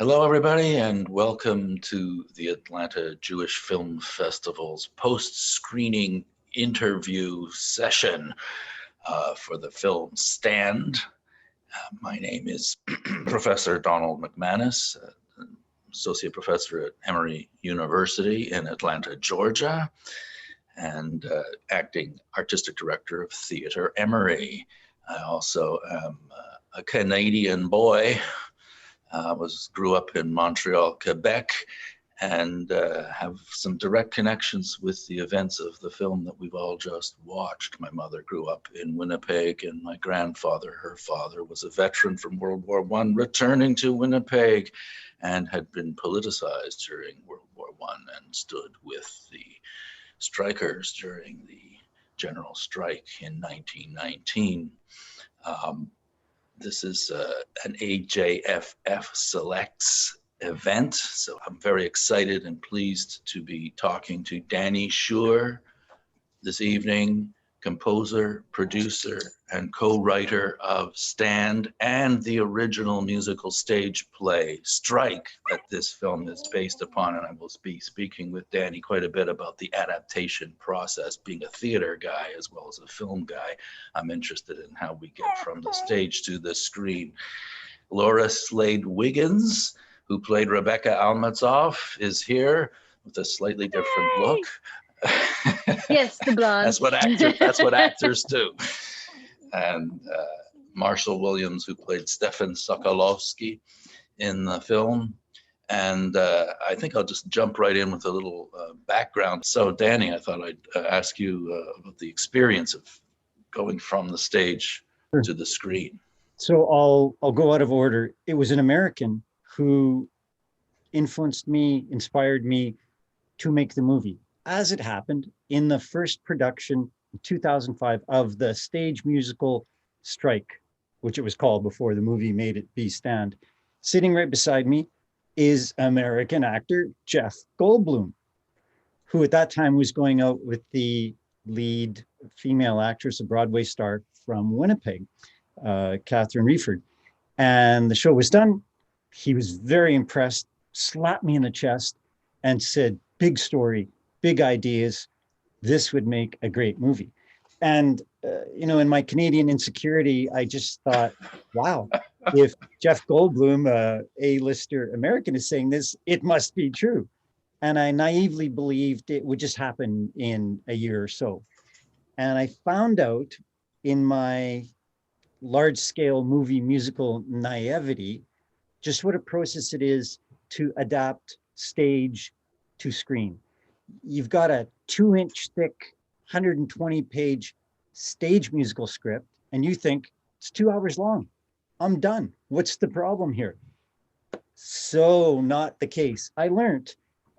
Hello, everybody, and welcome to the Atlanta Jewish Film Festival's post-screening interview session for the film Stand. My name is Professor Donald McManus, Associate Professor at Emory University in Atlanta, Georgia, and Acting Artistic Director of Theater Emory. I also am a Canadian boy. Grew up in Montreal, Quebec, and have some direct connections with the events of the film that we've all just watched. My mother grew up in Winnipeg, and my grandfather, her father, was a veteran from World War I, returning to Winnipeg, and had been politicized during World War I and stood with the strikers during the general strike in 1919. This is an AJFF Selects event, so I'm very excited and pleased to be talking to Danny Schur this evening, composer, producer, and co-writer of Stand and the original musical stage play Strike that this film is based upon. And I will be speaking with Danny quite a bit about the adaptation process. Being a theater guy as well as a film guy, I'm interested in how we get from the stage to the screen. Laura Slade Wiggins, who played Rebecca Almatzoff, is here with a slightly different look. Yes, the blonde. That's what actors do. And Marshall Williams, who played Stefan Sokolowski in the film. And I think I'll just jump right in with a little background. So Danny, I thought I'd ask you about the experience of going from the stage to the screen. So I'll go out of order. It was an American who influenced me, inspired me to make the movie. As it happened, in the first production in 2005 of the stage musical Strike, which it was called before the movie made it be Stand, sitting right beside me is American actor Jeff Goldblum, who at that time was going out with the lead female actress, a Broadway star from Winnipeg, Catherine Reeford. And the show was done. He was very impressed, slapped me in the chest and said, "Big story, big ideas. This would make a great movie." And, in my Canadian insecurity, I just thought, wow, if Jeff Goldblum, A-lister American, is saying this, it must be true. And I naively believed it would just happen in a year or so. And I found out in my large-scale movie musical naivety just what a process it is to adapt stage to screen. You've got a 2-inch thick, 120-page stage musical script, and you think it's 2 hours long. I'm done. What's the problem here? So not the case. I learned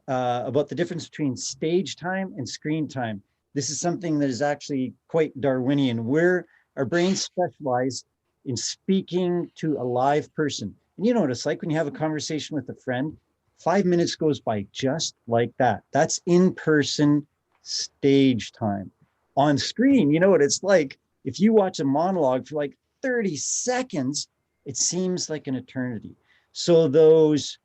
about the difference between stage time and screen time. This is something that is actually quite Darwinian, where our brains specialize in speaking to a live person. And you know what it's like when you have a conversation with a friend, 5 minutes goes by just like that. That's in-person stage time. On screen, you know what it's like. If you watch a monologue for like 30 seconds, it seems like an eternity. So those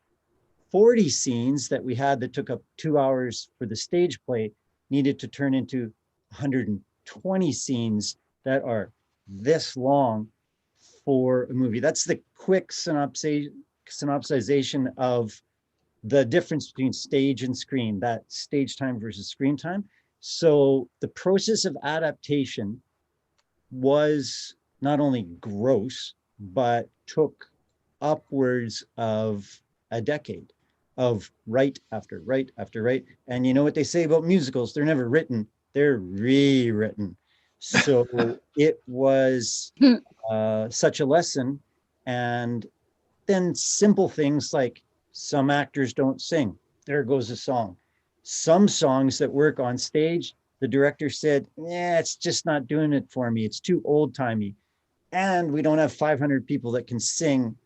40 scenes that we had that took up 2 hours for the stage play needed to turn into 120 scenes that are this long for a movie. That's the quick synopsization of the difference between stage and screen, that stage time versus screen time. So the process of adaptation was not only gross, but took upwards of a decade of write after write after write. And you know what they say about musicals? They're never written, they're rewritten. So it was such a lesson. And then simple things like some actors don't sing. There goes a song. Some songs that work on stage, the director said, yeah, it's just not doing it for me. It's too old-timey. And we don't have 500 people that can sing,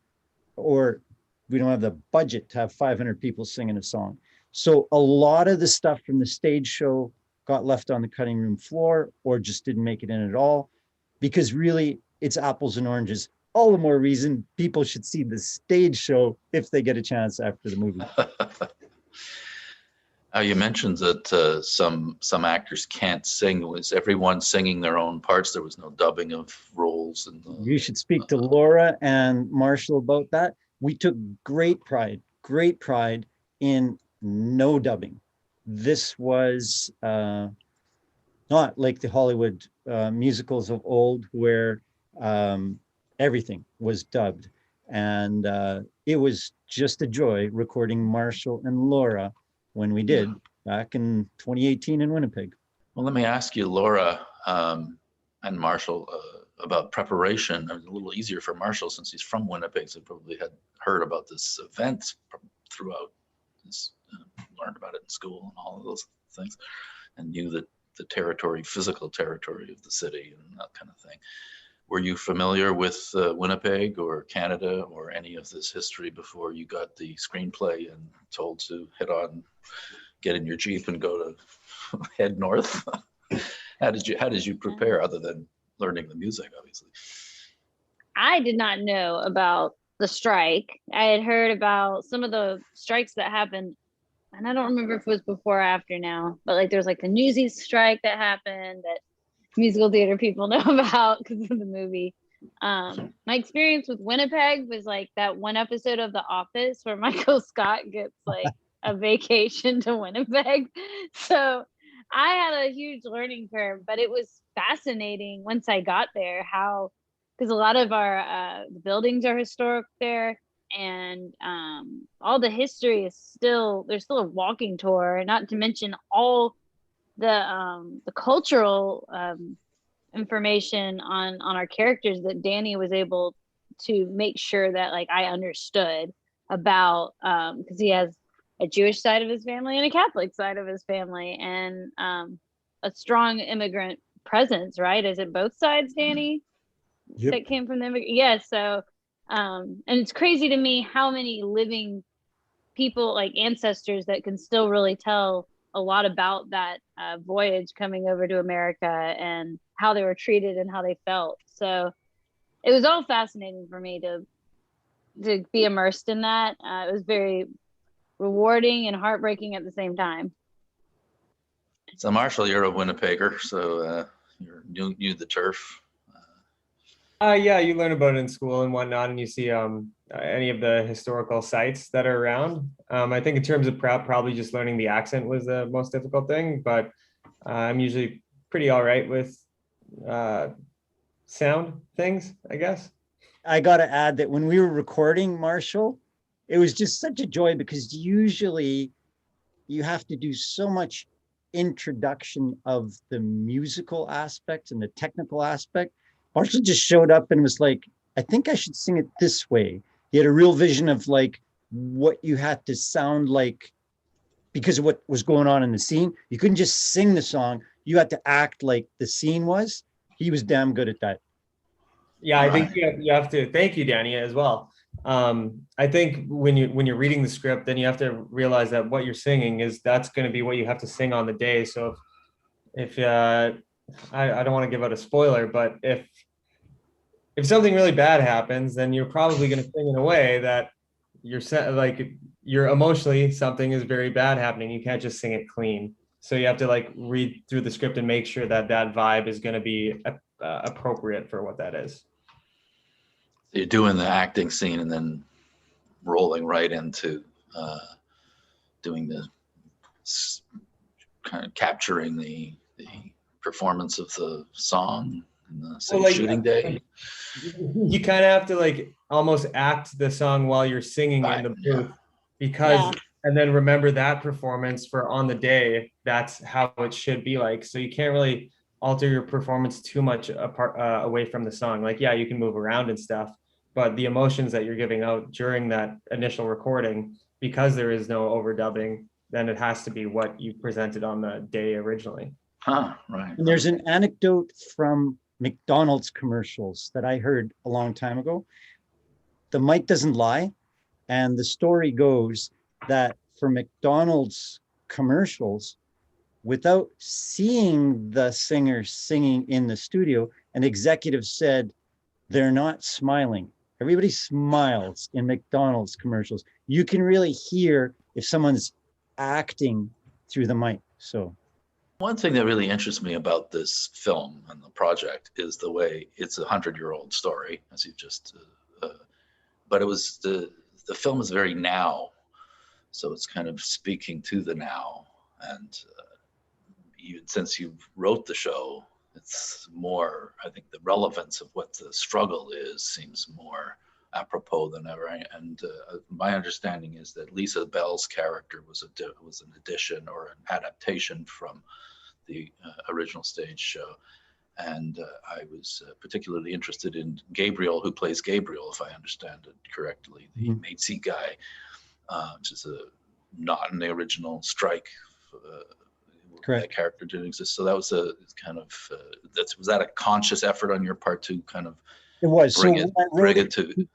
or we don't have the budget to have 500 people singing a song. So a lot of the stuff from the stage show got left on the cutting room floor or just didn't make it in at all, because really it's apples and oranges. all the more reason people should see the stage show if they get a chance after the movie. You mentioned that some actors can't sing. Was everyone singing their own parts? There was no dubbing of roles. You should speak to Laura and Marshall about that. We took great pride in no dubbing. This was not like the Hollywood musicals of old where everything was dubbed. And it was just a joy recording Marshall and Laura when we did back in 2018 in Winnipeg. Well, let me ask you, Laura and Marshall, about preparation. It was a little easier for Marshall since he's from Winnipeg, so he probably had heard about this event throughout his, learned about it in school and all of those things, and knew that the territory, physical territory of the city and that kind of thing. Were you familiar with Winnipeg or Canada or any of this history before you got the screenplay and told to get in your Jeep and go to head north? How did you prepare other than learning the music, obviously? I did not know about the strike. I had heard about some of the strikes that happened, and I don't remember if it was before or after now, but like there's like the Newsies strike that happened that musical theater people know about because of the movie. My experience with Winnipeg was like that one episode of The Office where Michael Scott gets like a vacation to Winnipeg. So I had a huge learning curve, but it was fascinating once I got there how, because a lot of our buildings are historic there, and all the history is there's still a walking tour, not to mention all the cultural information on our characters that Danny was able to make sure that like I understood about, because he has a Jewish side of his family and a Catholic side of his family, and a strong immigrant presence, right? Is it both sides, Danny? Yep. That came from the immigrant? Yeah. So and it's crazy to me how many living people, like ancestors, that can still really tell a lot about that voyage coming over to America and how they were treated and how they felt. So it was all fascinating for me to be immersed in that. It was very rewarding and heartbreaking at the same time. So Marshall, you're a Winnipegger, so you knew the turf. Yeah, you learn about it in school and whatnot, and you see any of the historical sites that are around. I think in terms of prep, probably just learning the accent was the most difficult thing, but I'm usually pretty all right with sound things, I guess. I got to add that when we were recording Marshall, it was just such a joy because usually you have to do so much introduction of the musical aspect and the technical aspect. Marshall just showed up and was like, I think I should sing it this way. He had a real vision of like what you had to sound like because of what was going on in the scene. You couldn't just sing the song. You had to act like the scene was. He was damn good at that. Yeah, I think you have to thank you, Danny, as well. I think when you're reading the script, then you have to realize that what you're singing that's going to be what you have to sing on the day. So if I don't want to give out a spoiler, but if something really bad happens, then you're probably going to sing in a way that you're emotionally something is very bad happening. You can't just sing it clean. So you have to like read through the script and make sure that vibe is going to be appropriate for what that is. You're doing the acting scene and then rolling right into doing the kind of capturing the performance of the song and the shooting day. You kind of have to like almost act the song while you're singing in the booth because and then remember that performance for on the day. That's how it should be like. So you can't really alter your performance too much away from the song. Like, yeah, you can move around and stuff, but the emotions that you're giving out during that initial recording, because there is no overdubbing, then it has to be what you presented on the day originally. Right. And there's an anecdote from McDonald's commercials that I heard a long time ago. The mic doesn't lie. And the story goes that for McDonald's commercials, without seeing the singer singing in the studio, an executive said, they're not smiling. Everybody smiles in McDonald's commercials. You can really hear if someone's acting through the mic. So one thing that really interests me about this film and the project is the way it's 100-year-old story, as you just, but it was the film is very now, so it's kind of speaking to the now. And even since you wrote the show, it's more, I think the relevance of what the struggle is seems more apropos than ever. And my understanding is that Lisa Bell's character was an addition or an adaptation from the original stage show. And I was particularly interested in Gabriel, who plays Gabriel, if I understand it correctly, the Matesy guy, which is not in the original strike. That character didn't exist. So that was a kind of was that a conscious effort on your part to kind of it was bring it to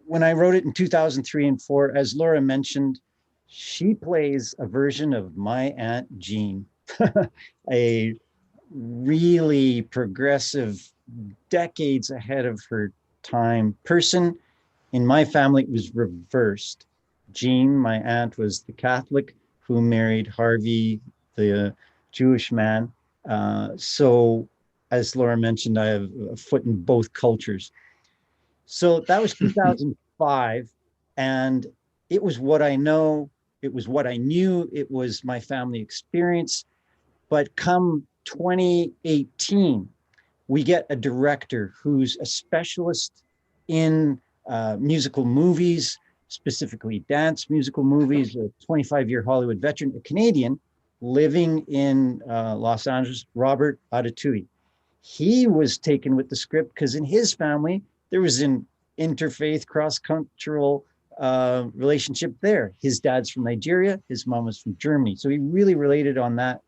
when I wrote it in 2003 and 4, as Laura mentioned, she plays a version of my Aunt Jean, a really progressive, decades ahead of her time person. In my family, it was reversed. Jean, my aunt, was the Catholic who married Harvey, the Jewish man. So as Laura mentioned, I have a foot in both cultures. So that was 2005. And it was what I know. It was what I knew. It was my family experience. But come 2018, we get a director who's a specialist in musical movies, specifically dance musical movies, a 25-year Hollywood veteran, a Canadian living in Los Angeles, Robert Adatui. He was taken with the script because in his family, there was an interfaith, cross-cultural relationship there. His dad's from Nigeria, his mom was from Germany. So he really related on that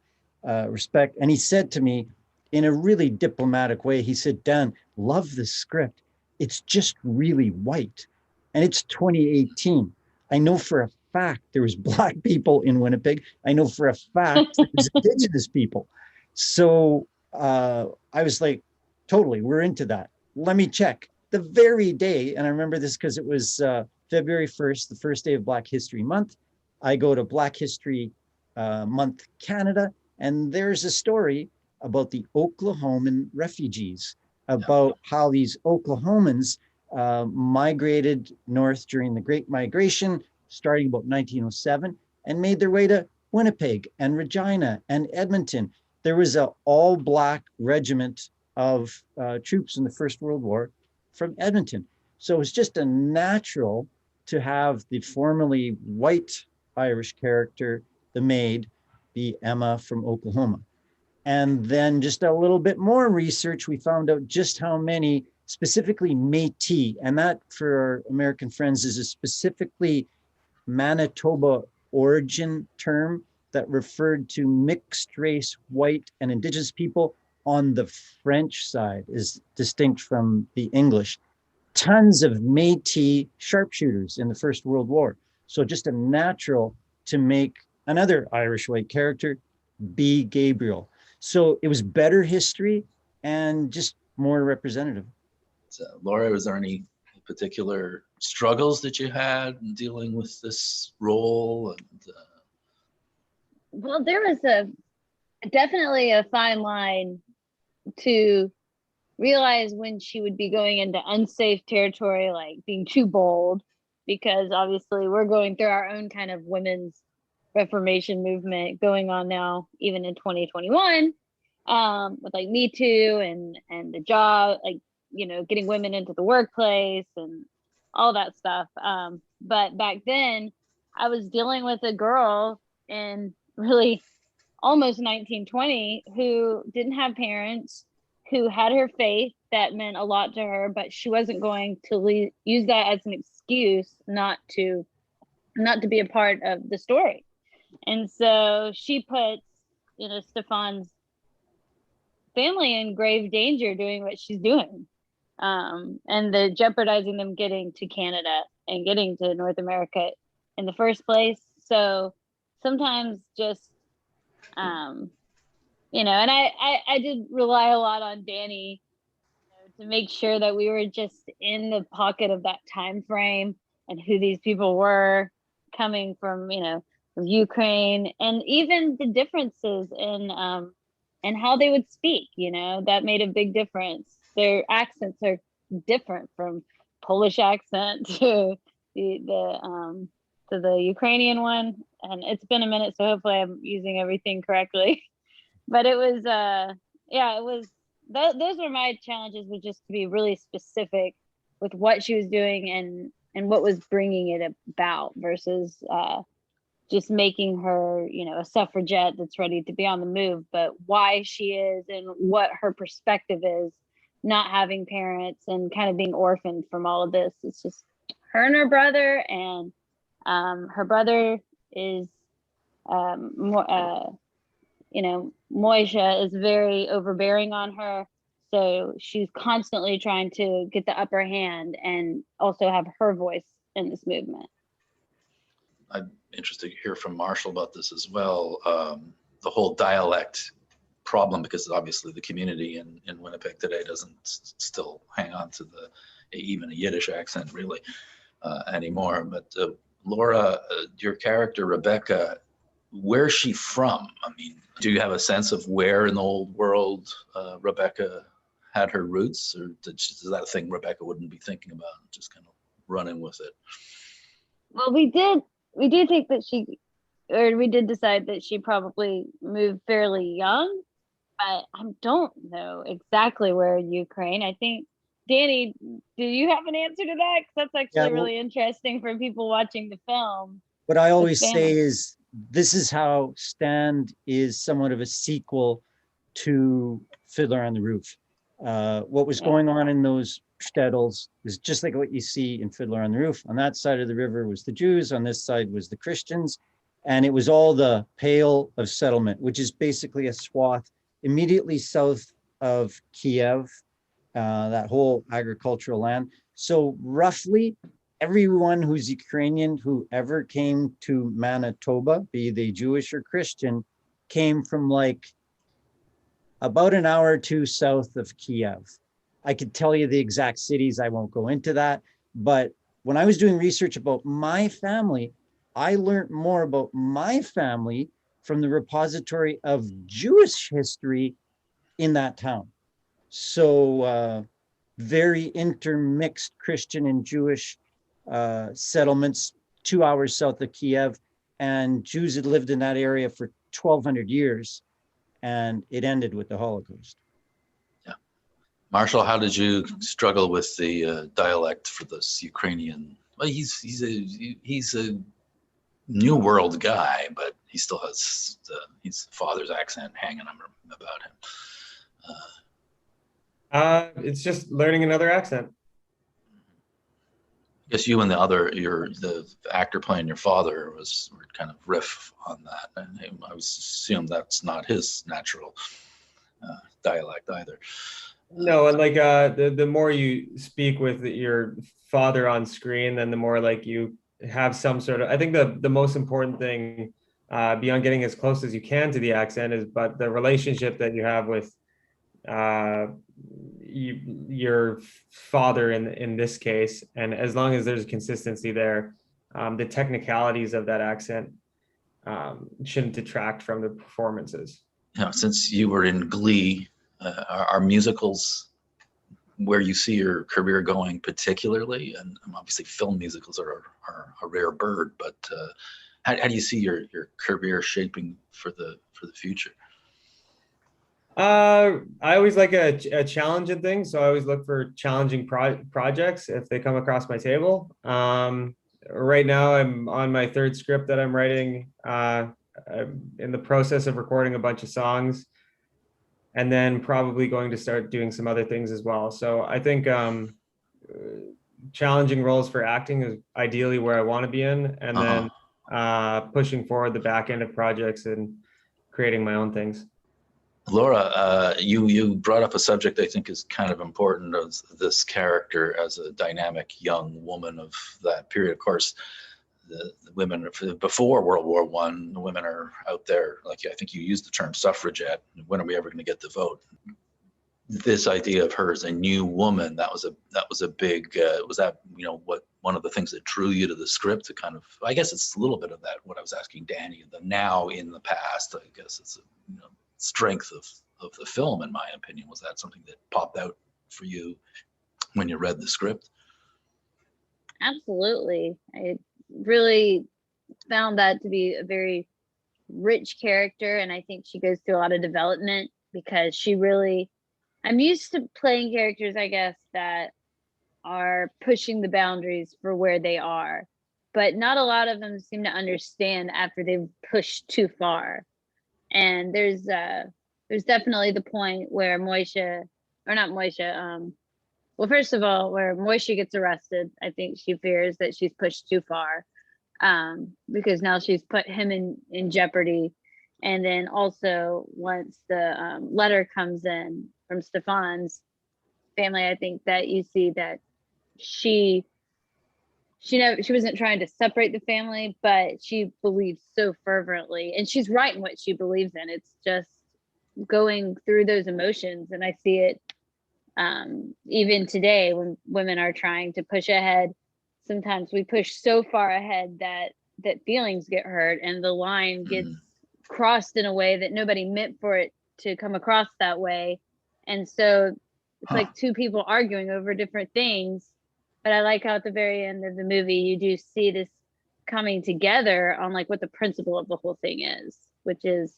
respect. And he said to me in a really diplomatic way, he said, Dan, love the script. It's just really white. And it's 2018. I know for a fact there was Black people in Winnipeg. I know for a fact there's Indigenous people. So I was like, totally, we're into that. Let me check. The very day, and I remember this because it was February 1st, the first day of Black History Month, I go to Black History Month Canada, and there's a story about the Oklahoman refugees, about how these Oklahomans migrated north during the Great Migration, starting about 1907, and made their way to Winnipeg and Regina and Edmonton. There was an all-Black regiment of troops in the First World War from Edmonton. So it was just a natural to have the formerly white Irish character, the maid, be Emma from Oklahoma. And then just a little bit more research, we found out just how many, specifically Métis, and that for our American friends is a specifically Manitoba origin term that referred to mixed race white and Indigenous people on the French side, is distinct from the English. Tons of Métis sharpshooters in the First World War. So just a natural to make another Irish white character be Gabriel. So it was better history and just more representative. So, Laura, was there any particular struggles that you had in dealing with this role? And well, there was definitely a fine line to realize when she would be going into unsafe territory, like being too bold, because obviously we're going through our own kind of women's Reformation movement going on now, even in 2021, with like Me Too and the job, like, you know, getting women into the workplace and all that stuff. But back then I was dealing with a girl in really almost 1920 who didn't have parents, who had her faith that meant a lot to her, but she wasn't going to use that as an excuse not to be a part of the story. And so she puts, you know, Stefan's family in grave danger doing what she's doing. And the jeopardizing them getting to Canada and getting to North America in the first place. So sometimes just, you know, and I did rely a lot on Danny, you to make sure that we were just in the pocket of that time frame and who these people were coming from, from Ukraine, and even the differences in how they would speak, that made a big difference. Their accents are different from Polish accent to the Ukrainian one. And it's been a minute, so hopefully I'm using everything correctly. But it was, those were my challenges, was just to be really specific with what she was doing and what was bringing it about, versus just making her, a suffragette that's ready to be on the move, but why she is and what her perspective is, not having parents and kind of being orphaned from all of this. It's just her and her brother, and her brother is, Moisha is very overbearing on her. So she's constantly trying to get the upper hand and also have her voice in this movement. I'm interested to hear from Marshall about this as well. The whole dialect problem, because obviously the community in Winnipeg today doesn't still hang on to even a Yiddish accent really anymore. But Laura, your character Rebecca, where's she from? I mean, do you have a sense of where in the old world Rebecca had her roots, or is that a thing Rebecca wouldn't be thinking about, just kind of running with it? Well, we did think that we did decide that she probably moved fairly young, but I don't know exactly where in Ukraine. I think, Danny, do you have an answer to that? Because that's actually really interesting for people watching the film. What I always say is, this is how Stand is somewhat of a sequel to Fiddler on the Roof. What was going on in those shtetls is just like what you see in Fiddler on the Roof. On that side of the river was the Jews, on this side was the Christians, and it was all the Pale of Settlement, which is basically a swath immediately south of Kiev, that whole agricultural land. So roughly everyone who's Ukrainian who ever came to Manitoba, be they Jewish or Christian, came from like about an hour or two south of Kiev. I could tell you the exact cities, I won't go into that. But when I was doing research about my family, I learned more about my family from the repository of Jewish history in that town. So very intermixed Christian and Jewish settlements 2 hours south of Kiev, and Jews had lived in that area for 1,200 years, and it ended with the Holocaust. Yeah. Marshall, how did you struggle with the dialect for this Ukrainian? Well, he's a New World guy, but he still has his father's accent hanging about him. It's just learning another accent. I guess you and the actor playing your father were kind of riff on that, and I assume that's not his natural dialect either. No, and like the more you speak with your father on screen, then the more like you have some sort of. I think the most important thing beyond getting as close as you can to the accent is, but the relationship that you have with your father in this case, and as long as there's consistency there, the technicalities of that accent shouldn't detract from the performances. Since you were in Glee, are musicals where you see your career going particularly? And obviously film musicals are a rare bird, but how do you see your career shaping for the future? I always like a challenge in things, so I always look for challenging projects if they come across my table. Right now I'm on my third script that I'm writing. I'm in the process of recording a bunch of songs, and then probably going to start doing some other things as well. So I think challenging roles for acting is ideally where I want to be in, and then pushing forward the back end of projects and creating my own things. Laura, you brought up a subject I think is kind of important, of this character as a dynamic young woman of that period. Of course, the women before World War I, the women are out there, like I think you used the term suffragette. When are we ever going to get the vote? this idea of her as a new woman, that was a big, was that, you know, what one of the things that drew you to the script to kind of, I guess it's a little bit of that, what I was asking Danny, the now in the past, I guess it's a, you know, strength of the film, in my opinion. Was that something that popped out for you when you read the script? Absolutely. I really found that to be a very rich character, and I think she goes through a lot of development because she really, I'm used to playing characters, I guess, that are pushing the boundaries for where they are, but not a lot of them seem to understand after they've pushed too far. And there's definitely the point where Moisha, or not Moisha, well, first of all, where Moisha gets arrested, I think she fears that she's pushed too far, because now she's put him in jeopardy. And then also once the letter comes in from Stefan's family, I think that you see that she wasn't trying to separate the family, but she believes so fervently, and she's right in what she believes in. It's just going through those emotions, and I see it even today when women are trying to push ahead. Sometimes we push so far ahead that feelings get hurt, and the line gets crossed in a way that nobody meant for it to come across that way. And so it's like two people arguing over different things. But I like how at the very end of the movie, you do see this coming together on like what the principle of the whole thing is, which is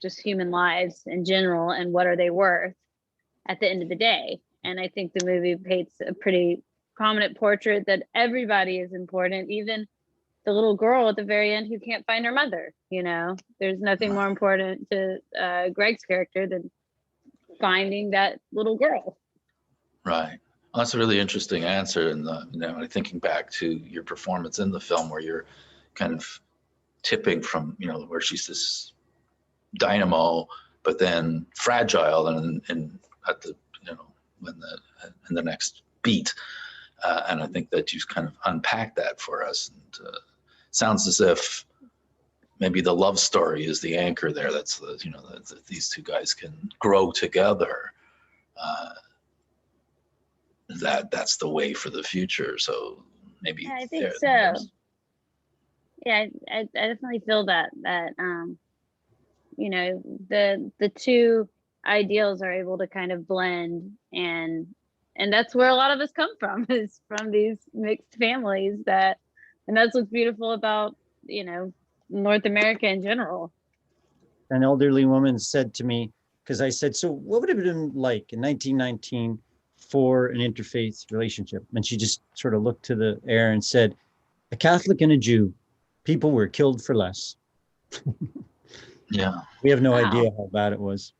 just human lives in general and what are they worth at the end of the day. And I think the movie paints a pretty prominent portrait that everybody is important, even the little girl at the very end who can't find her mother. You know, there's nothing more important to Greg's character than finding that little girl. Right. Well, that's a really interesting answer. And you know, thinking back to your performance in the film, where you're kind of tipping from, you know, where she's this dynamo, but then fragile, and at the, you know, when in the next beat, and I think that you've kind of unpacked that for us. And sounds as if maybe the love story is the anchor there. That's the, you know, that these two guys can grow together. That's the way for the future. So maybe I think so. Yeah, I definitely feel that you know, the two ideals are able to kind of blend, and that's where a lot of us come from, is from these mixed families, and that's what's beautiful about, you know, North America in general. An elderly woman said to me, because I said, so what would it have been like in 1919 for an interfaith relationship? And she just sort of looked to the air and said, a Catholic and a Jew, people were killed for less. Yeah. We have no idea how bad it was.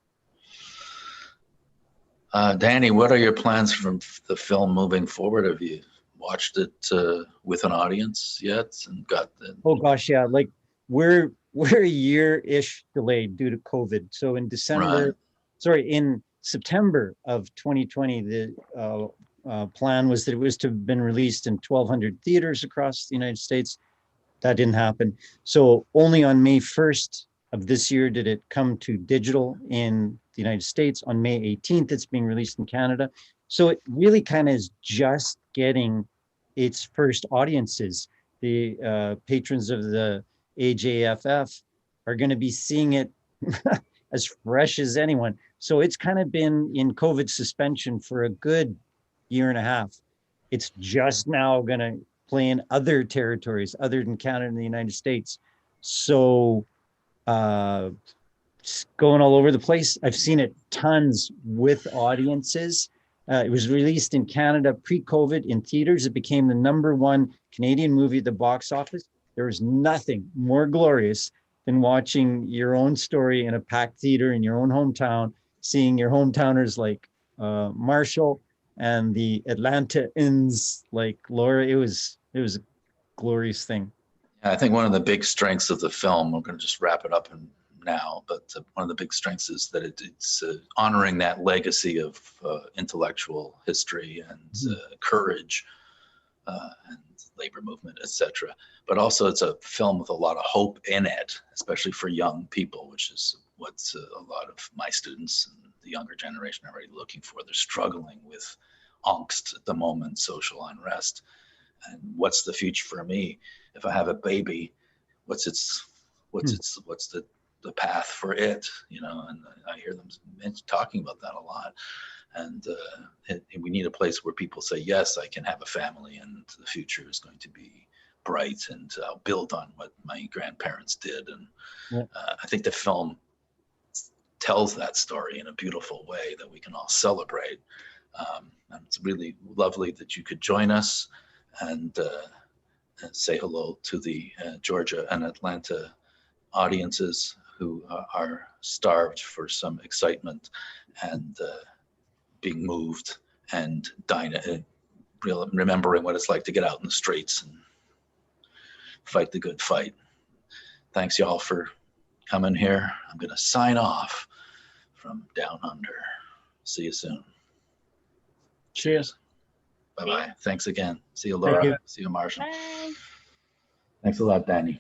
Danny, what are your plans from the film moving forward? Have you watched it with an audience yet and got the... Oh gosh, yeah. Like we're a year-ish delayed due to COVID. So in in September of 2020, the plan was that it was to have been released in 1,200 theaters across the United States. That didn't happen. So only on May 1st of this year did it come to digital in the United States. On May 18th, it's being released in Canada. So it really kind of is just getting its first audiences. The patrons of the AJFF are going to be seeing it as fresh as anyone. So it's kind of been in COVID suspension for a good year and a half. It's just now going to play in other territories other than Canada and the United States. So it's going all over the place. I've seen it tons with audiences. It was released in Canada pre-COVID in theaters. It became the #1 Canadian movie at the box office. There was nothing more glorious than watching your own story in a packed theater in your own hometown, seeing your hometowners like Marshall and the Atlanteans like Laura. It was a glorious thing. I think one of the big strengths of the film, we're going to just wrap it up now, but one of the big strengths is that it's honoring that legacy of intellectual history and courage and labor movement, etc. But also it's a film with a lot of hope in it, especially for young people, which is what a lot of my students and the younger generation are already looking for. They're struggling with angst at the moment, social unrest. And what's the future for me? If I have a baby, what's the path for it? You know, and I hear them talking about that a lot. And we need a place where people say, yes, I can have a family and the future is going to be bright and I'll build on what my grandparents did. And I think the film tells that story in a beautiful way that we can all celebrate. And it's really lovely that you could join us and say hello to the Georgia and Atlanta audiences who are starved for some excitement and being moved and remembering what it's like to get out in the streets and fight the good fight. Thanks y'all for coming here. I'm gonna sign off from Down Under. See you soon. Cheers. Bye-bye. Thanks again. See you, Laura. See you, Marshall. Bye. Thanks a lot, Danny.